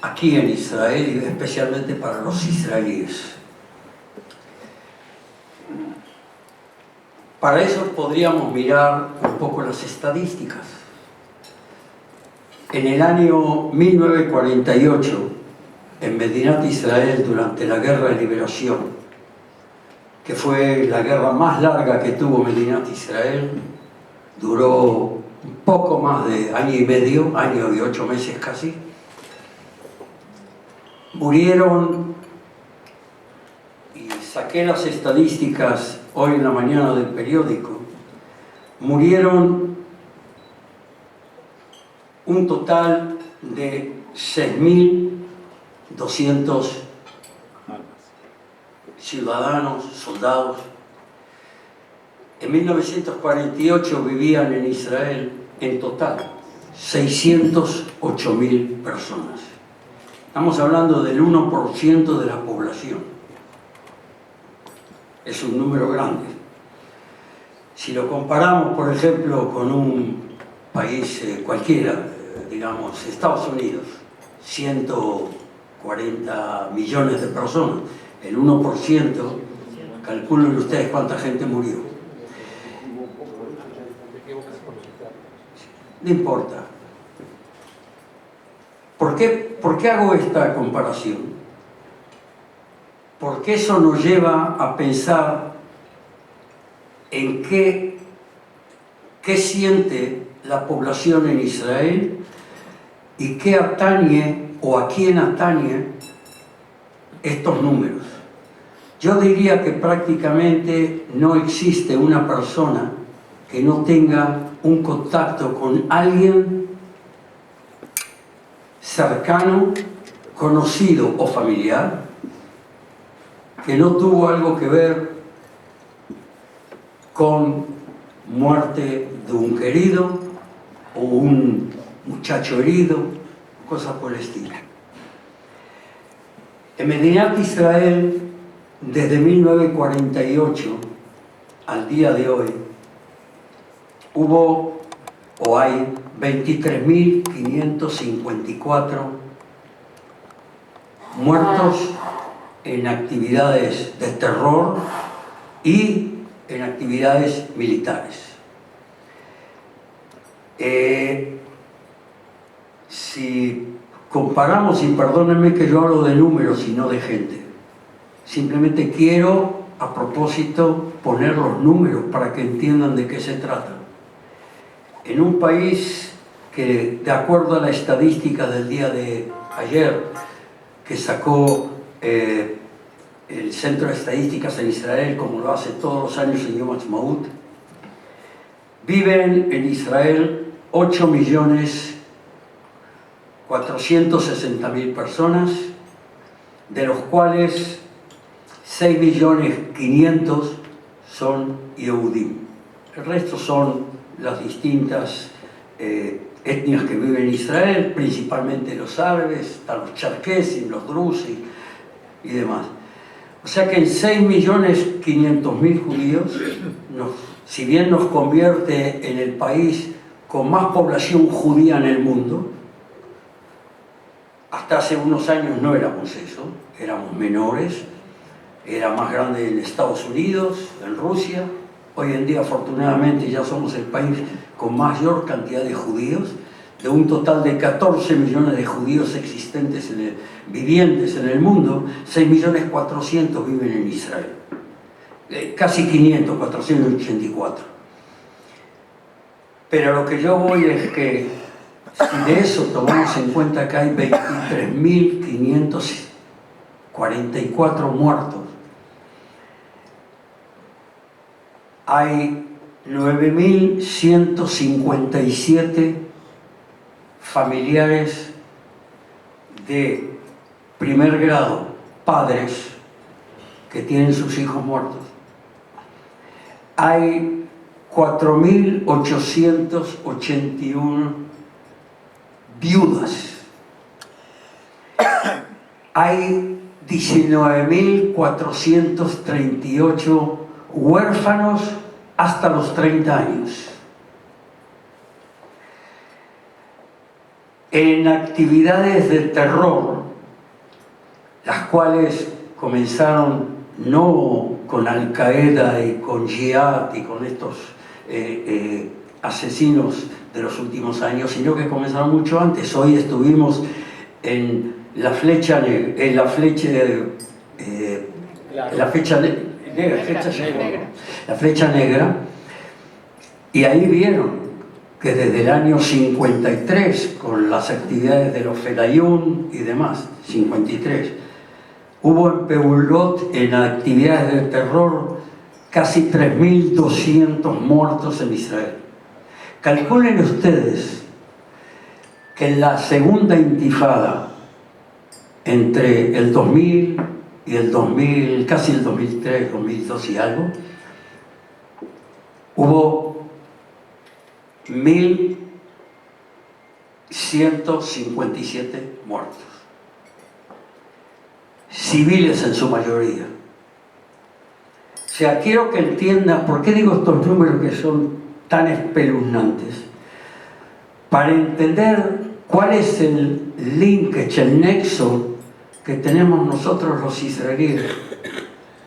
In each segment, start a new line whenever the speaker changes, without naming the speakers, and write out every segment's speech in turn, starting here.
aquí en Israel y especialmente para los israelíes. Para eso podríamos mirar un poco las estadísticas. En el año 1948, en Medinat Israel, durante la Guerra de Liberación, que fue la guerra más larga que tuvo Medinat Israel, duró un poco más de año y medio, año y 8 meses casi, murieron, y saqué las estadísticas hoy en la mañana del periódico, murieron un total de 6.200 ciudadanos, soldados. En 1948 vivían en Israel en total 608.000 personas. Estamos hablando del 1% de la población. Es un número grande. Si lo comparamos, por ejemplo, con un país cualquiera, digamos Estados Unidos, 140 millones de personas, el 1%, calculen ustedes cuánta gente murió. No importa. ¿Por qué hago esta comparación? Porque eso nos lleva a pensar en qué siente la población en Israel y qué atañe o a quién atañe estos números. Yo diría que prácticamente no existe una persona que no tenga un contacto con alguien cercano, conocido o familiar que no tuvo algo que ver con muerte de un querido o un muchacho herido, cosas por el estilo. En Medinat Israel, desde 1948 al día de hoy, hubo o hay 23.554 muertos en actividades de terror y en actividades militares. Si comparamos, y perdónenme que yo hablo de números y no de gente, simplemente quiero a propósito poner los números para que entiendan de qué se trata. En un país que, de acuerdo a la estadística del día de ayer que sacó el Centro de Estadísticas en Israel, como lo hace todos los años en Yom Ha'atzmaut, viven en Israel 8.460.000 personas, de los cuales 6.500.000 son Yehudim. El resto son las distintas etnias que viven en Israel, principalmente los árabes, están los charquesis, los drusis y demás. O sea que en 6.500.000 judíos, si bien nos convierte en el país con más población judía en el mundo, hasta hace unos años no éramos eso, éramos menores, era más grande en Estados Unidos, en Rusia. Hoy en día, afortunadamente, ya somos el país con mayor cantidad de judíos. De un total de 14 millones de judíos existentes, vivientes en el mundo, 6.400.000 viven en Israel. Casi 500, 484. Pero lo que yo voy es que, si de eso tomamos en cuenta que hay 23.544 muertos, hay 9.157 familiares de primer grado, padres que tienen sus hijos muertos. Hay 4.881 viudas. Hay 19.438 huérfanos hasta los 30 años. en actividades de terror, las cuales comenzaron no con Al Qaeda y con Jihad y con estos asesinos de los últimos años, sino que comenzaron mucho antes. Hoy estuvimos en la flecha negra, la flecha negra, y ahí vieron que desde el año 53, con las actividades de los Felayún y demás, 53, hubo en Pebulot, en actividades de terror, casi 3.200 muertos en Israel. Calculen ustedes que en la segunda intifada, entre el 2000 y el 2000, casi el 2003, 2002 y algo, hubo 1.157 muertos, civiles en su mayoría. O sea, quiero que entiendan por qué digo estos números que son tan espeluznantes, para entender cuál es el linkage, el nexo que tenemos nosotros los israelíes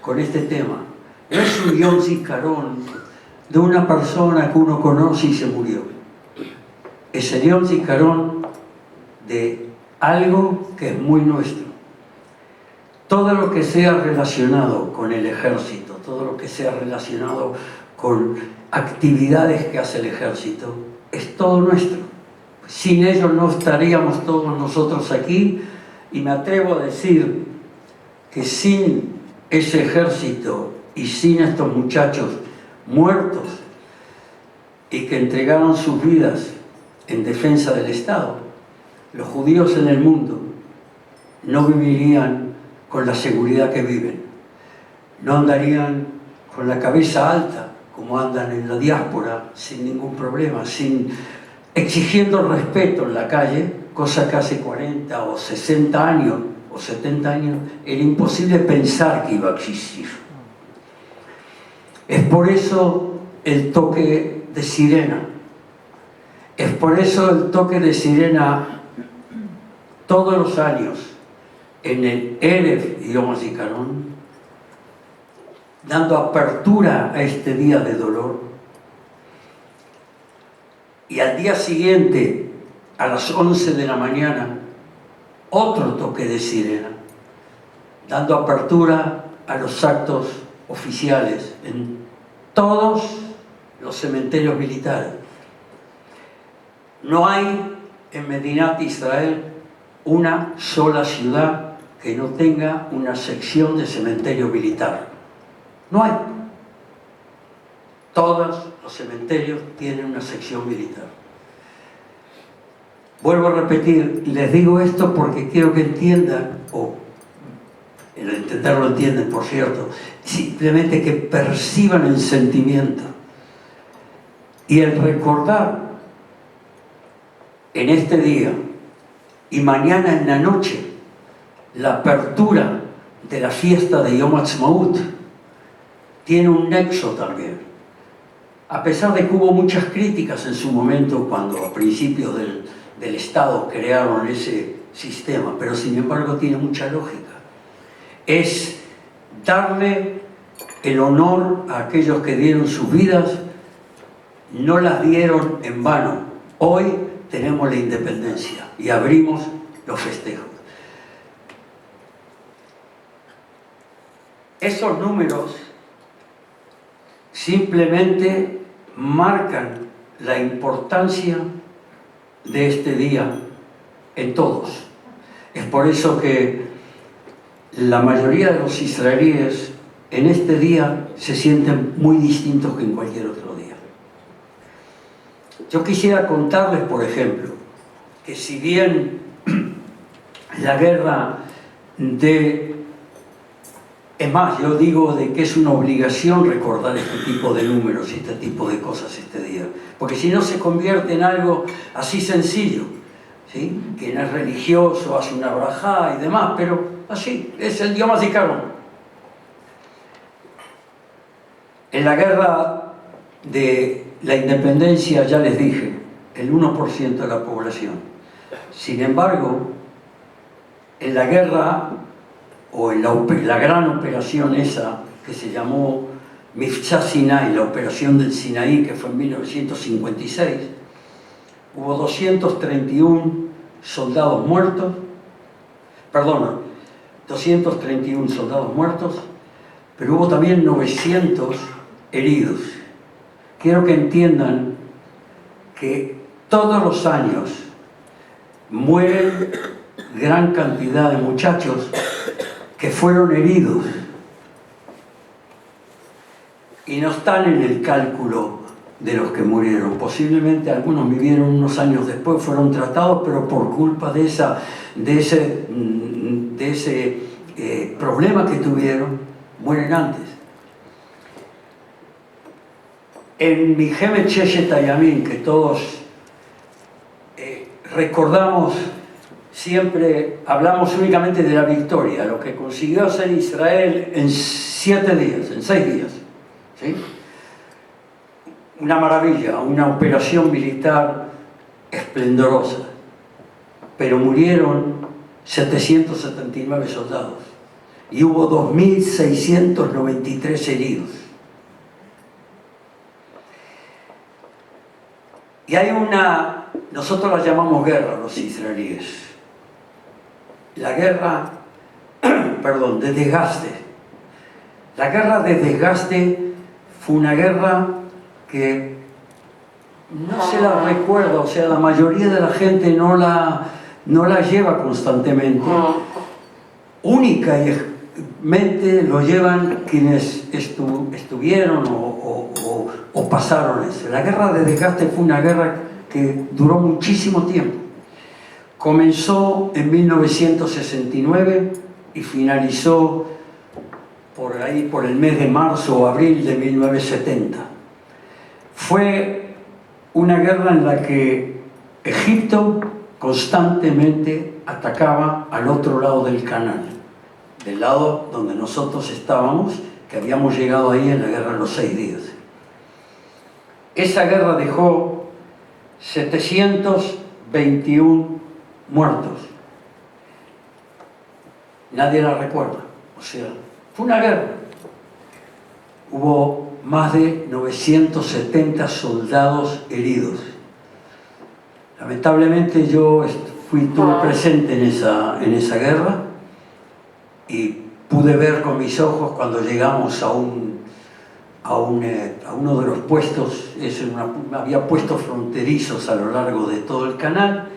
con este tema. No es un Yom Zikaron de una persona que uno conoce y se murió. Es el Yom Zikaron de algo que es muy nuestro. Todo lo que sea relacionado con el ejército, todo lo que sea relacionado con actividades que hace el ejército, es todo nuestro. Sin ellos no estaríamos todos nosotros aquí, y me atrevo a decir que sin ese ejército y sin estos muchachos muertos y que entregaron sus vidas en defensa del Estado, los judíos en el mundo no vivirían con la seguridad que viven, no andarían con la cabeza alta como andan en la diáspora, sin ningún problema, exigiendo respeto en la calle, cosa que hace 40 o 60 años o 70 años era imposible pensar que iba a existir. Es por eso el toque de sirena. Es por eso el toque de sirena todos los años en el Erev Yom HaZikaron, dando apertura a este día de dolor. Y al día siguiente, a las 11 de la mañana, otro toque de sirena, dando apertura a los actos oficiales en todos los cementerios militares. No hay en Medinat Israel una sola ciudad que no tenga una sección de cementerio militar. No hay. Todos los cementerios tienen una sección militar. Vuelvo a repetir, les digo esto porque quiero que entiendan, o el entender lo entienden, por cierto, simplemente que perciban el sentimiento y el recordar en este día y mañana en la noche la apertura de la fiesta de Yom Ha'atzmaut tiene un nexo también. A pesar de que hubo muchas críticas en su momento cuando a principios del Estado crearon ese sistema, pero sin embargo tiene mucha lógica. Es darle el honor a aquellos que dieron sus vidas, no las dieron en vano. Hoy tenemos la independencia y abrimos los festejos. Esos números simplemente marcan la importancia de este día en todos. Es por eso que la mayoría de los israelíes en este día se sienten muy distintos que en cualquier otro día. Yo quisiera contarles, por ejemplo, que si bien la guerra es más, yo digo de que es una obligación recordar este tipo de números y este tipo de cosas este día, porque si no se convierte en algo así sencillo, ¿sí? Que no es religioso, hace una brajá y demás, pero así, es el Yom HaZikaron. En la guerra de la independencia, ya les dije, el 1% de la población Sin embargo, en la guerra, o en la gran operación esa, que se llamó Mifcha Sinai, la operación del Sinaí, que fue en 1956, hubo 231 soldados muertos, 231 soldados muertos, pero hubo también 900 heridos. Quiero que entiendan que todos los años mueren gran cantidad de muchachos que fueron heridos y no están en el cálculo de los que murieron. Posiblemente algunos vivieron unos años después, fueron tratados, pero por culpa de ese problema que tuvieron, mueren antes. En Milhemet Sheshet Hayamim, que todos recordamos, siempre hablamos únicamente de la victoria, lo que consiguió hacer Israel en 7 días, en 6 días. ¿Sí? Una maravilla, una operación militar esplendorosa, pero murieron 779 soldados y hubo 2.693 heridos. Y hay nosotros la llamamos guerra los israelíes, la guerra, de desgaste. La guerra de desgaste fue una guerra que no se la recuerda, o sea, la mayoría de la gente no la lleva constantemente. Únicamente lo llevan quienes estuvieron o pasaron eso. La guerra de desgaste fue una guerra que duró muchísimo tiempo. Comenzó en 1969 y finalizó por ahí, por el mes de marzo o abril de 1970. Fue una guerra en la que Egipto constantemente atacaba al otro lado del canal, del lado donde nosotros estábamos, que habíamos llegado ahí en la guerra de los 6 días. Esa guerra dejó 721 muertos. Nadie la recuerda. O sea, fue una guerra. Hubo más de 970 soldados heridos. Lamentablemente yo estuve presente en esa guerra y pude ver con mis ojos cuando llegamos a uno de los puestos, había puestos fronterizos a lo largo de todo el canal,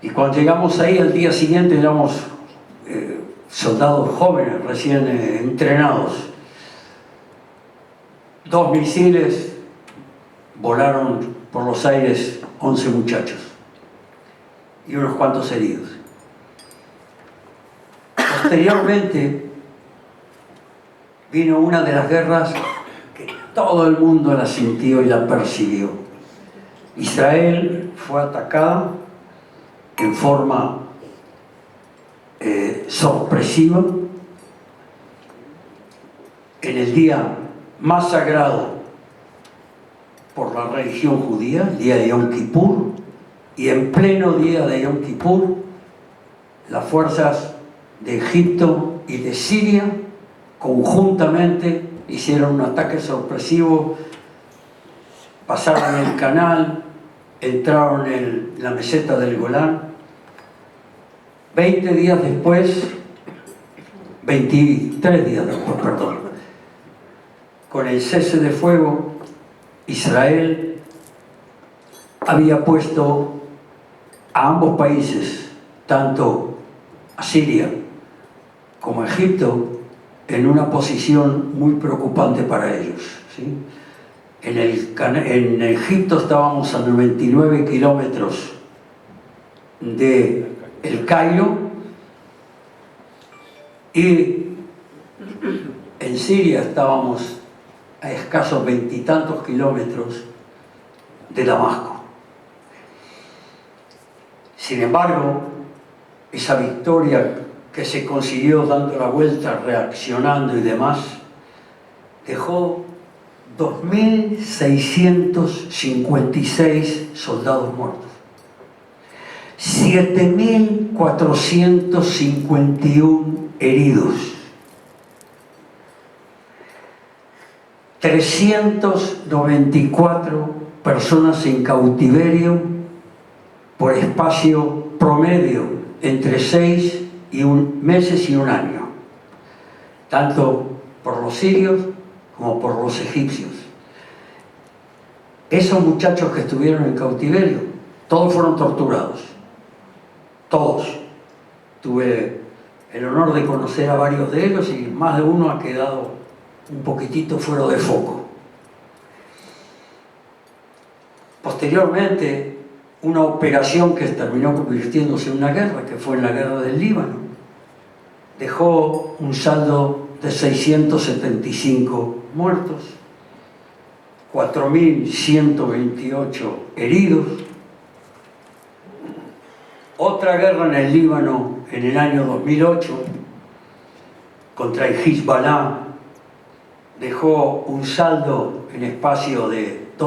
y cuando llegamos ahí al día siguiente éramos soldados jóvenes, recién entrenados. 2 misiles volaron por los aires 11 muchachos y unos cuantos heridos. Posteriormente vino una de las guerras que todo el mundo la sintió y la percibió. Israel fue atacada en forma sorpresiva en el día más sagrado por la religión judía, el día de Yom Kippur, y en pleno día de Yom Kippur, las fuerzas de Egipto y de Siria conjuntamente hicieron un ataque sorpresivo, pasaron el canal, entraron en la meseta del Golán. 23 días después, con el cese de fuego, Israel había puesto a ambos países, tanto a Siria como a Egipto, en una posición muy preocupante para ellos, ¿sí? En Egipto estábamos a 99 kilómetros de El Cairo, y en Siria estábamos a escasos 20 y tantos kilómetros de Damasco. Sin embargo, esa victoria que se consiguió dando la vuelta, reaccionando y demás, dejó 2.656 soldados muertos. 7.451 heridos, 394 personas en cautiverio por espacio promedio entre 6 meses y un año, tanto por los sirios como por los egipcios. Esos muchachos que estuvieron en cautiverio, todos fueron torturados, todos. Tuve el honor de conocer a varios de ellos y más de uno ha quedado un poquitito fuera de foco. Posteriormente, una operación que terminó convirtiéndose en una guerra, que fue en la guerra del Líbano, dejó un saldo de 675 muertos, 4.128 heridos. Otra guerra en el Líbano en el año 2008 contra el Hezbollah dejó un saldo en espacio de